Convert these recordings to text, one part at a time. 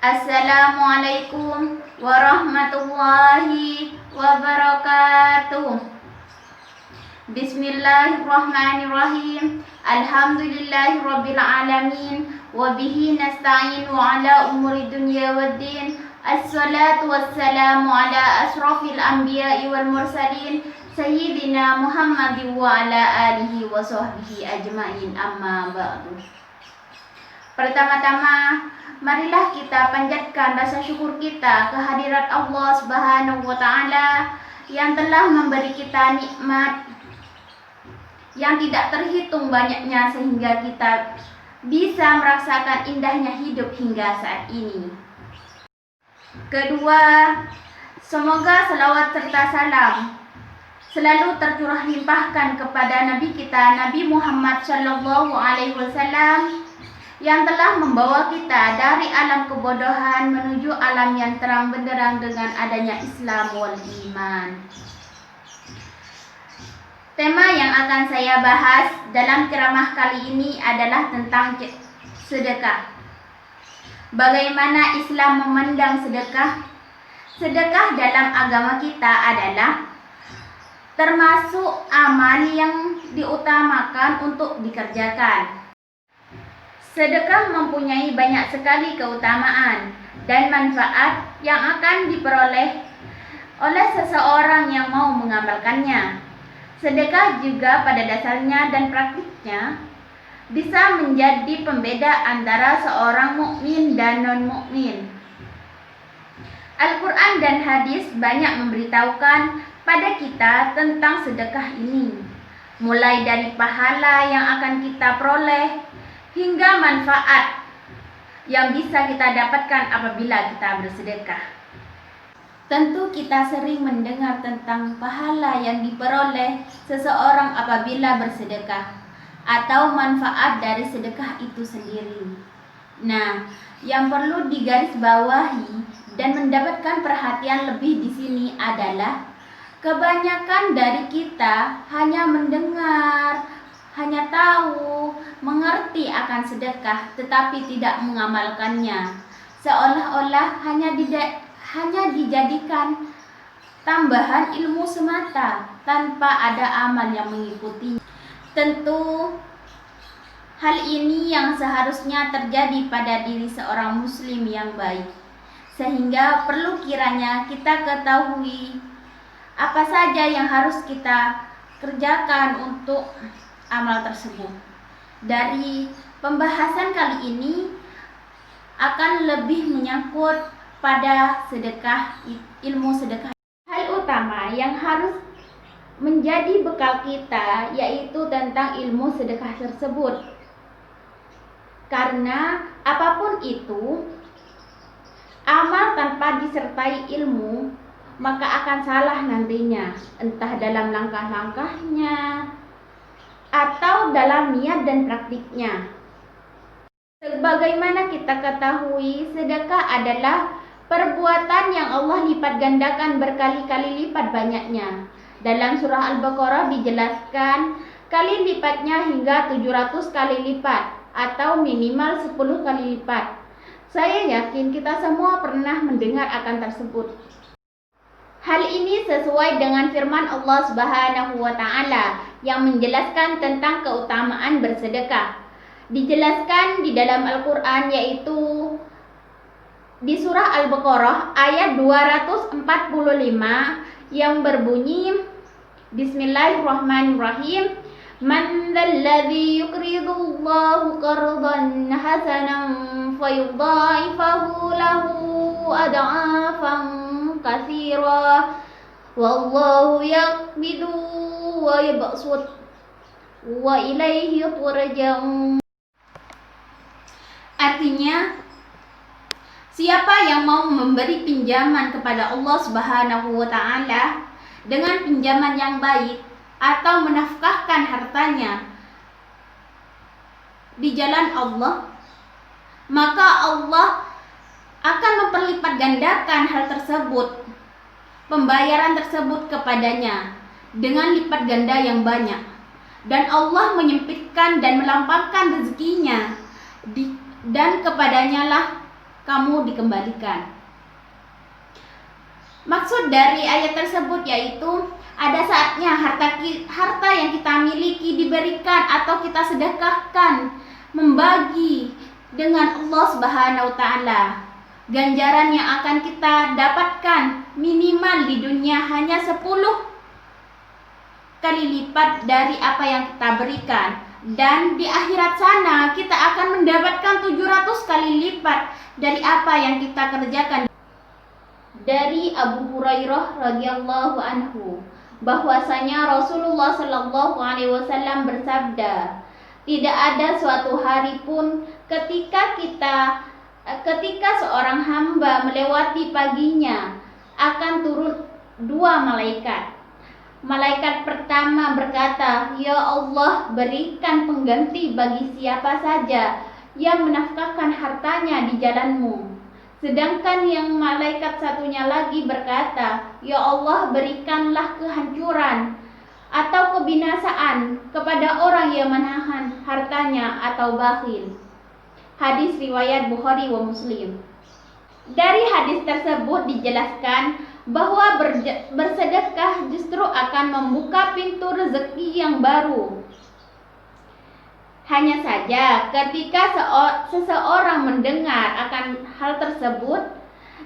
Assalamualaikum warahmatullahi wabarakatuh. Bismillahirrahmanirrahim. Alhamdulillahirabbil alamin wa bihi nasta'inu ala umuri dunya waddin. Assalatu wassalamu ala asrafil anbiya'i wal mursalin sayyidina Muhammadin wa ala alihi wa sahbihi ajmain, amma ba'du. Pertama-tama, marilah kita panjatkan rasa syukur kita kehadirat Allah Subhanahu wa Ta'ala yang telah memberi kita nikmat yang tidak terhitung banyaknya sehingga kita bisa merasakan indahnya hidup hingga saat ini. Kedua, semoga selawat serta salam selalu tercurah limpahkan kepada Nabi kita, Nabi Muhammad Sallallahu Alaihi Wasallam, yang telah membawa kita dari alam kebodohan menuju alam yang terang benderang dengan adanya Islam wal iman. Tema yang akan saya bahas dalam ceramah kali ini adalah tentang sedekah. Bagaimana Islam memandang sedekah? Sedekah dalam agama kita adalah termasuk amal yang diutamakan untuk dikerjakan. Sedekah mempunyai banyak sekali keutamaan dan manfaat yang akan diperoleh oleh seseorang yang mau mengamalkannya. Sedekah juga pada dasarnya dan praktiknya bisa menjadi pembeda antara seorang mukmin dan non-mukmin. Al-Quran dan hadis banyak memberitahukan pada kita tentang sedekah ini, mulai dari pahala yang akan kita peroleh hingga manfaat yang bisa kita dapatkan apabila kita bersedekah. Tentu kita sering mendengar tentang pahala yang diperoleh seseorang apabila bersedekah atau manfaat dari sedekah itu sendiri. Nah, yang perlu digarisbawahi dan mendapatkan perhatian lebih di sini adalah kebanyakan dari kita hanya mendengar, hanya tahu, mengerti akan sedekah, tetapi tidak mengamalkannya. Seolah-olah hanya dijadikan tambahan ilmu semata, tanpa ada amal yang mengikutinya. Tentu, hal ini yang seharusnya terjadi pada diri seorang muslim yang baik, sehingga perlu kiranya kita ketahui apa saja yang harus kita kerjakan untuk amal tersebut. Dari pembahasan kali ini akan lebih menyangkut pada sedekah, ilmu sedekah. Hal utama yang harus menjadi bekal kita yaitu tentang ilmu sedekah tersebut. Karena apapun itu, amal tanpa disertai ilmu maka akan salah nantinya, entah dalam langkah-langkahnya atau dalam niat dan praktiknya. Sebagaimana kita ketahui, sedekah adalah perbuatan yang Allah lipat gandakan berkali-kali lipat banyaknya. Dalam surah Al-Baqarah dijelaskan kali lipatnya hingga 700 kali lipat atau minimal 10 kali lipat. Saya yakin kita semua pernah mendengar akan tersebut. Hal ini sesuai dengan firman Allah Subhanahu wa Ta'ala yang menjelaskan tentang keutamaan bersedekah. Dijelaskan di dalam Al-Quran, yaitu di surah Al-Baqarah ayat 245 yang berbunyi, Bismillahirrahmanirrahim, Man dzalladzi yuqridullahu qardan hasanan fayudha'ifahu lahu ad'afan katsira wallahu yaqbidu wa yabsut wa ilaihi turja'un. Artinya, siapa yang mau memberi pinjaman kepada Allah Subhanahu wa Ta'ala dengan pinjaman yang baik atau menafkahkan hartanya di jalan Allah, maka Allah akan memperlipat gandakan hal tersebut, pembayaran tersebut kepadanya dengan lipat ganda yang banyak. Dan Allah menyempitkan dan melampaukan rezekinya dan kepadanya lah kamu dikembalikan. Maksud dari ayat tersebut yaitu ada saatnya harta yang kita miliki diberikan atau kita sedekahkan, membagi dengan Allah Subhanahu wa taala. Ganjaran yang akan kita dapatkan minimal di dunia hanya 10 kali lipat dari apa yang kita berikan, dan di akhirat sana kita akan mendapatkan 700 kali lipat dari apa yang kita kerjakan. Dari Abu Hurairah radhiyallahu anhu bahwasanya Rasulullah Shallallahu alaihi wasallam bersabda, tidak ada suatu hari pun ketika seorang hamba melewati paginya akan turun 2 malaikat. Malaikat pertama berkata, "Ya Allah, berikan pengganti bagi siapa saja yang menafkahkan hartanya di jalan-Mu." Sedangkan yang malaikat satunya lagi berkata, "Ya Allah, berikanlah kehancuran atau kebinasaan kepada orang yang menahan hartanya atau bakhil." Hadis riwayat Bukhari wa Muslim. Dari hadis tersebut dijelaskan bahwa bersedekah justru akan membuka pintu rezeki yang baru. Hanya saja ketika seseorang mendengar akan hal tersebut,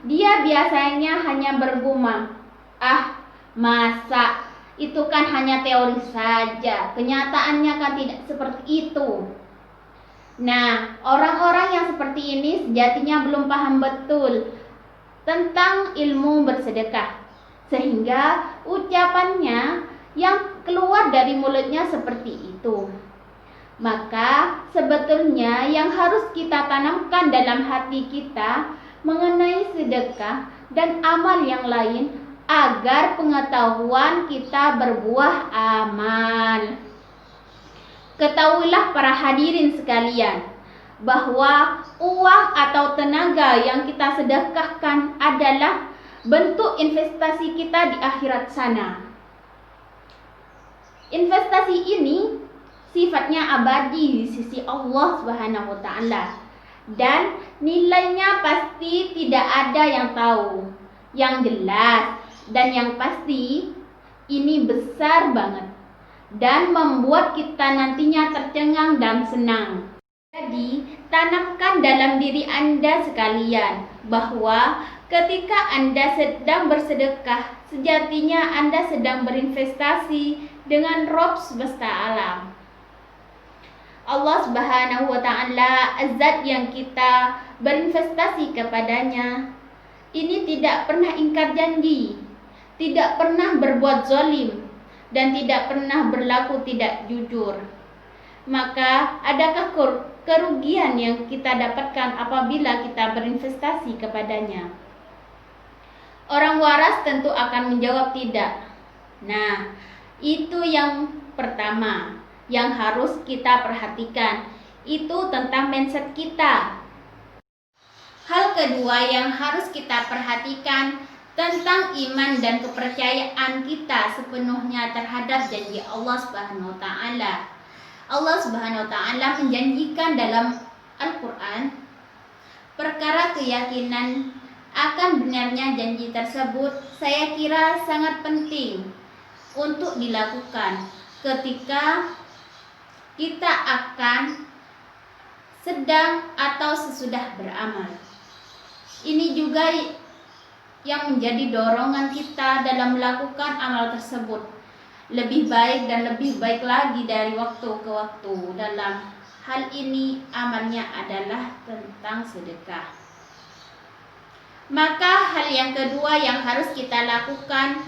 dia biasanya hanya bergumam, "Ah, masa itu kan hanya teori saja, kenyataannya kan tidak seperti itu." Nah, orang-orang yang seperti ini sejatinya belum paham betul tentang ilmu bersedekah, sehingga ucapannya yang keluar dari mulutnya seperti itu. Maka sebetulnya yang harus kita tanamkan dalam hati kita mengenai sedekah dan amal yang lain agar pengetahuan kita berbuah amal. Ketahuilah para hadirin sekalian bahwa uang atau tenaga yang kita sedekahkan adalah bentuk investasi kita di akhirat sana. Investasi ini sifatnya abadi di sisi Allah Subhanahu wa taala dan nilainya pasti tidak ada yang tahu. Yang jelas dan yang pasti ini besar banget dan membuat kita nantinya tercengang dan senang. Jadi, tanamkan dalam diri Anda sekalian bahwa ketika Anda sedang bersedekah, sejatinya Anda sedang berinvestasi dengan Rabb semesta alam. Allah Subhanahu wa taala, zat yang kita berinvestasi kepadanya, ini tidak pernah ingkar janji, tidak pernah berbuat zalim, dan tidak pernah berlaku tidak jujur. Maka adakah kerugian yang kita dapatkan apabila kita berinvestasi kepadanya? Orang waras tentu akan menjawab tidak. Nah, itu yang pertama yang harus kita perhatikan, itu tentang mindset kita. Hal kedua yang harus kita perhatikan tentang iman dan kepercayaan kita sepenuhnya terhadap janji Allah Subhanahu wa taala. Allah Subhanahu wa taala menjanjikan dalam Al-Qur'an perkara keyakinan akan benarnya janji tersebut. Saya kira sangat penting untuk dilakukan ketika kita akan sedang atau sesudah beramal. Ini juga yang menjadi dorongan kita dalam melakukan amal tersebut lebih baik dan lebih baik lagi dari waktu ke waktu. Dalam hal ini amalnya adalah tentang sedekah. Maka hal yang kedua yang harus kita lakukan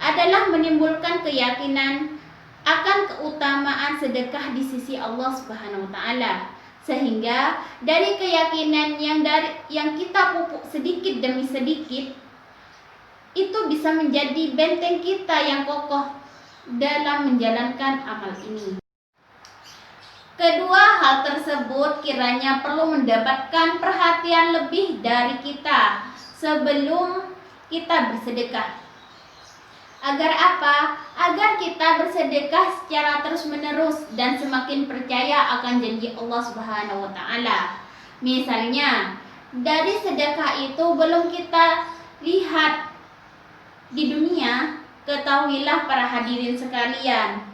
adalah menimbulkan keyakinan akan keutamaan sedekah di sisi Allah Subhanahu wa taala. Sehingga dari keyakinan yang kita pupuk sedikit demi sedikit, itu bisa menjadi benteng kita yang kokoh dalam menjalankan amal ini. Kedua hal tersebut kiranya perlu mendapatkan perhatian lebih dari kita sebelum kita bersedekah. Agar apa? Agar kita bersedekah secara terus-menerus dan semakin percaya akan janji Allah Subhanahu wa taala. Misalnya, dari sedekah itu belum kita lihat di dunia, ketahuilah para hadirin sekalian,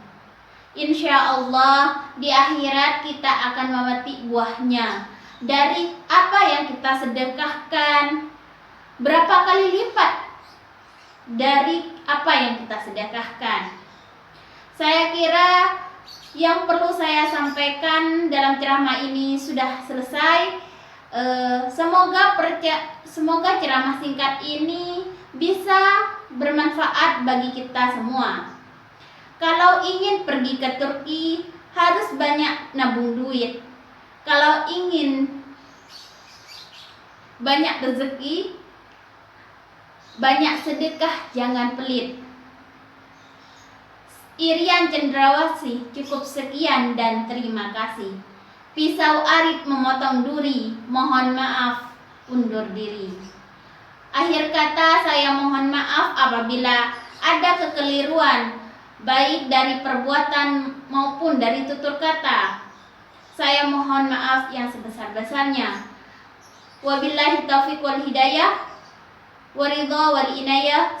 insya Allah di akhirat kita akan memetik buahnya dari apa yang kita sedekahkan, berapa kali lipat dari apa yang kita sedekahkan. Saya kira yang perlu saya sampaikan dalam ceramah ini sudah selesai. Semoga ceramah singkat ini bisa bermanfaat bagi kita semua. Kalau ingin pergi ke Turki harus banyak nabung duit. Kalau ingin banyak rezeki, banyak sedekah, jangan pelit. Irian Cendrawasih, cukup sekian dan terima kasih. Pisau arit memotong duri, mohon maaf, undur diri. Akhir kata, saya mohon maaf apabila ada kekeliruan, baik dari perbuatan maupun dari tutur kata. Saya mohon maaf yang sebesar-besarnya. Wabillahi taufiq wal hidayah, waridha wal inayah.